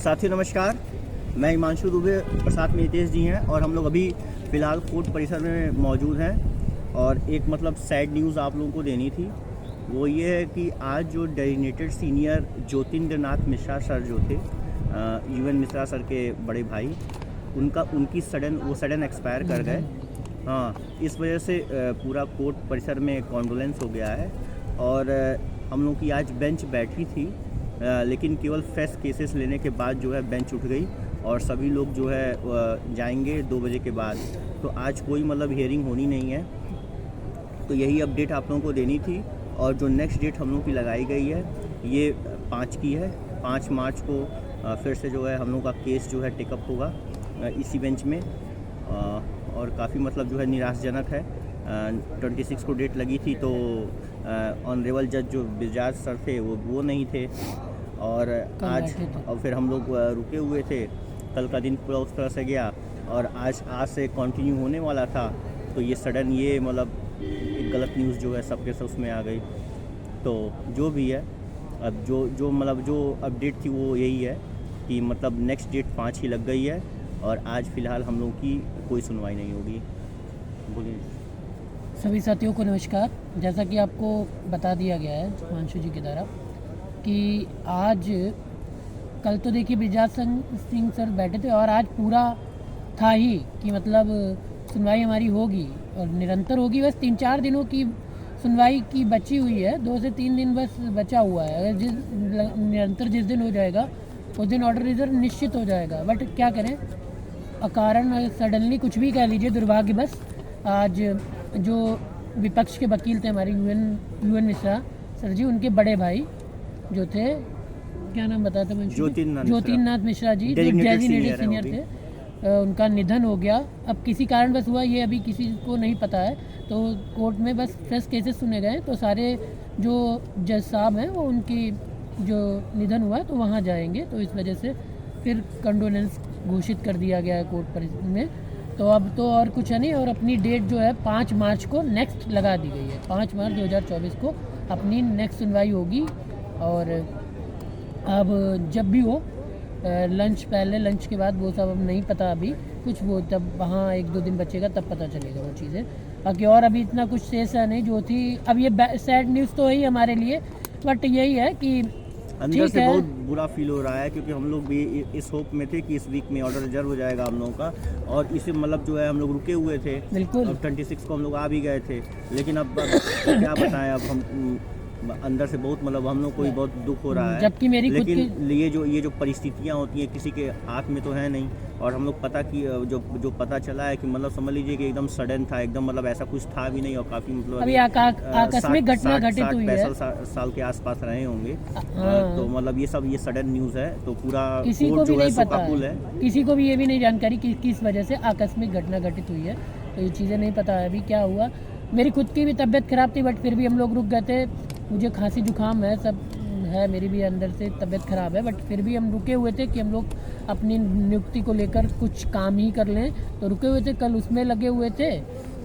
साथियों नमस्कार, मैं हिमांशु दुबे और साथ में हितेश जी हैं और हम लोग अभी फ़िलहाल कोर्ट परिसर में मौजूद हैं। और एक सैड न्यूज़ आप लोगों को देनी थी, वो ये है कि आज जो designated senior Jyotindranath Mishra sir जो थे, यूएन मिश्रा सर के बड़े भाई, उनकी सडन एक्सपायर कर गए। हाँ, इस वजह से पूरा कोर्ट परिसर में कॉन्डोलेंस हो गया है। और हम लोग की आज बेंच बैठी थी, लेकिन केवल फ्रेश केसेस लेने के बाद जो है बेंच उठ गई और सभी लोग जो है जाएंगे 2 बजे के बाद। तो आज कोई हियरिंग होनी नहीं है। तो यही अपडेट आप लोगों को देनी थी। और जो नेक्स्ट डेट हम लोग की लगाई गई है ये 5 की है। 5 मार्च को फिर से जो है हम लोग का केस जो है टेकअप होगा इसी बेंच में। और काफ़ी जो है निराशाजनक है। 26 को डेट लगी थी तो ऑनरेबल जज जो बिजाज सर थे वो नहीं थे और आज और फिर हम लोग रुके हुए थे। कल का दिन पूरा उस तरह से गया और आज से कंटिन्यू होने वाला था। तो ये सडन एक गलत न्यूज़ जो है सबके सब उसमें आ गई। तो जो भी है, अब जो अपडेट थी वो यही है कि नेक्स्ट डेट 5 ही लग गई है और आज फ़िलहाल हम लोग की कोई सुनवाई नहीं होगी। बोलिए। सभी साथियों को नमस्कार। जैसा कि आपको बता दिया गया है हिमांशु जी की तरफ कि आज कल तो देखिए बिजाज सिंह सर बैठे थे और आज पूरा था ही कि सुनवाई हमारी होगी और निरंतर होगी। बस 3-4 दिनों की सुनवाई की बची हुई है, 2 से 3 दिन बस बचा हुआ है। अगर निरंतर जिस दिन हो जाएगा उस दिन ऑर्डर रिजर्व निश्चित हो जाएगा। बट क्या करें, अकारण सडनली कुछ भी कह लीजिए, दुर्भाग्यवश आज जो विपक्ष के वकील थे हमारे यूएन मिश्रा सर जी, उनके बड़े भाई जो थे, क्या नाम बताते हैं, ज्योतिन्द्रनाथ मिश्रा जी जो डेजिग्नेटेड सीनियर थे, उनका निधन हो गया। अब किसी कारणवश हुआ ये अभी किसी को नहीं पता है। तो कोर्ट में बस फ्रेश केसेस सुने गए तो सारे जो जज साहब हैं वो उनकी जो निधन हुआ तो वहाँ जाएंगे। तो इस वजह से फिर कंडोलेंस घोषित कर दिया गया है कोर्ट परिसर में। तो अब तो और कुछ है नहीं। और अपनी डेट जो है 5 मार्च को नेक्स्ट लगा दी गई है। 5 मार्च 2024 को अपनी नेक्स्ट सुनवाई होगी। और अब जब भी हो पहले लंच के बाद वो सब अब नहीं पता अभी कुछ, वो तब वहाँ 1-2 दिन बचेगा तब पता चलेगा वो चीज़ें। बाकी और अभी इतना कुछ शेष है नहीं जो थी। अब ये सैड न्यूज़ तो है हमारे लिए, बट यही है कि अंदर से बहुत बुरा फील हो रहा है क्योंकि हम लोग भी इस होप में थे कि इस वीक में ऑर्डर रिजर्व हो जाएगा हम लोगों का। और इसे जो है हम लोग रुके हुए थे। बिल्कुल। और 26 को हम लोग आ भी गए थे, लेकिन अब क्या बताएं, अब हम अंदर से बहुत हम लोग को भी बहुत दुख हो रहा है। जबकि मेरी लेकिन ये जो परिस्थितियाँ होती हैं किसी के हाथ में तो है नहीं। और हम लोग पता कि जो पता चला है कि समझ लीजिए कि एकदम सडन था, एकदम ऐसा कुछ था भी नहीं। और काफी अभी आकस्मिक घटना घटित हुई है। 65 साल के आसपास रहे होंगे। तो ये सडन न्यूज़ है। तो पूरा किसी को भी नहीं पता है, किसी को भी ये भी नहीं जानकारी कि किस वजह से आकस्मिक घटना घटित हुई है। तो ये चीज़ें नहीं पता है अभी क्या हुआ। मेरी खुद की भी तबीयत खराब थी, बट फिर भी हम लोग रुक गए थे। मुझे खांसी जुकाम है, सब है, मेरी भी अंदर से तबीयत ख़राब है, बट फिर भी हम रुके हुए थे कि हम लोग अपनी नियुक्ति को लेकर कुछ काम ही कर लें। तो रुके हुए थे, कल उसमें लगे हुए थे।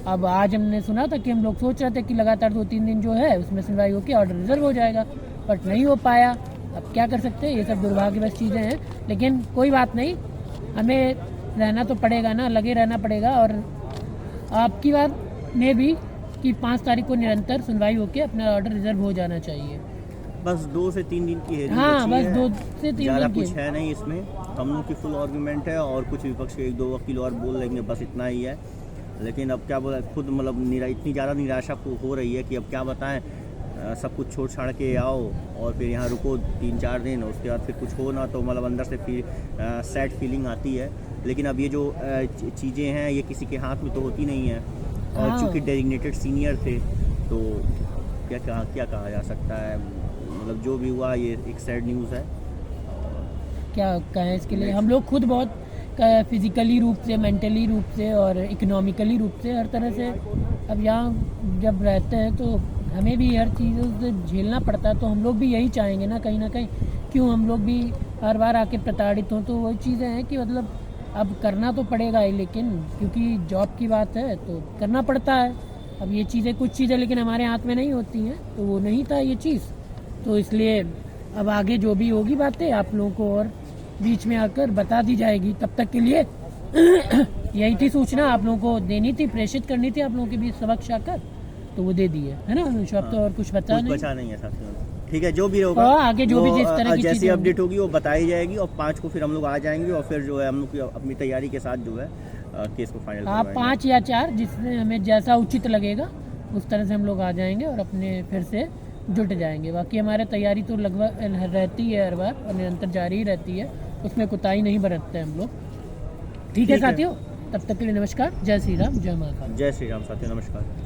अब आज हमने सुना था कि हम लोग सोच रहे थे कि लगातार 2-3 दिन जो है उसमें सुनवाई होकर ऑर्डर रिजर्व हो जाएगा, बट नहीं हो पाया। अब क्या कर सकते हैं, ये सब दुर्भाग्यवश चीज़ें हैं। लेकिन कोई बात नहीं, हमें रहना तो पड़ेगा ना, लगे रहना पड़ेगा। और आपकी बात में भी कि 5 तारीख को निरंतर सुनवाई होकर अपना ऑर्डर रिजर्व हो जाना चाहिए। बस 2 से 3 दिन की है। हाँ, बस 2 से 3 ज़्यादा दिन की कुछ है नहीं इसमें। हम लोग की फुल आर्गूमेंट है और कुछ विपक्ष के 1-2 वकील और बोल लेंगे, बस इतना ही है। लेकिन अब क्या बोला, खुद इतनी ज़्यादा निराशा हो रही है कि अब क्या बताएं, सब कुछ छोड़ छाड़ के आओ और फिर यहाँ रुको 3-4 दिन, उसके बाद फिर कुछ हो ना तो अंदर से फिर सैड फीलिंग आती है। लेकिन अब ये जो चीज़ें हैं ये किसी के हाथ में तो होती नहीं है। और चूँकि डेजिग्नेटेड सीनियर थे तो क्या कहा जा सकता है। जो भी हुआ ये एक सैड न्यूज़ है। क्या कहें इसके लिए, हम लोग खुद बहुत फिजिकली रूप से, मेंटली रूप से और इकोनॉमिकली रूप से हर तरह से अब यहाँ जब रहते हैं तो हमें भी हर चीज़ों से झेलना पड़ता है। तो हम लोग भी यही चाहेंगे ना कहीं क्यों हम लोग भी हर बार आके प्रताड़ित हों। तो वही चीज़ें हैं कि अब करना तो पड़ेगा ही, लेकिन क्योंकि जॉब की बात है तो करना पड़ता है। अब ये चीज़ें कुछ चीज़ें लेकिन हमारे हाथ में नहीं होती हैं, तो वो नहीं था ये चीज़। तो इसलिए अब आगे जो भी होगी बातें आप लोगों को और बीच में आकर बता दी जाएगी। तब तक के लिए यही थी सूचना, आप लोगों को देनी थी, प्रेषित करनी थी आप लोगों के बीच समक्ष आकर, तो वो दे दी है ना अनुशु? अब तो और कुछ बता कुछ नहीं, बचा नहीं है साथियों। ठीक है, जो भी होगा हाँ, आगे जो भी वो, जिस तरह की जैसी चीजें अपडेट होगी वो बताई जाएगी, और 5 को फिर हम लोग आ जाएंगे और फिर जो है हम लोग अपनी तैयारी के साथ जो है केस को फाइनल हाँ, करवाएंगे। 5 या 4 जिसमें हमें जैसा उचित लगेगा उस तरह से हम लोग आ जाएंगे और अपने फिर से जुट जाएंगे। बाकी हमारे तैयारी तो लगभग रहती है हर बार और निरंतर जारी ही रहती है, उसमें कोताही नहीं बरतते हम लोग। ठीक है ठीक है। साथियों, तब तक के लिए नमस्कार, जय श्री राम, जय महाकाल। जय श्री राम साथियों, नमस्कार।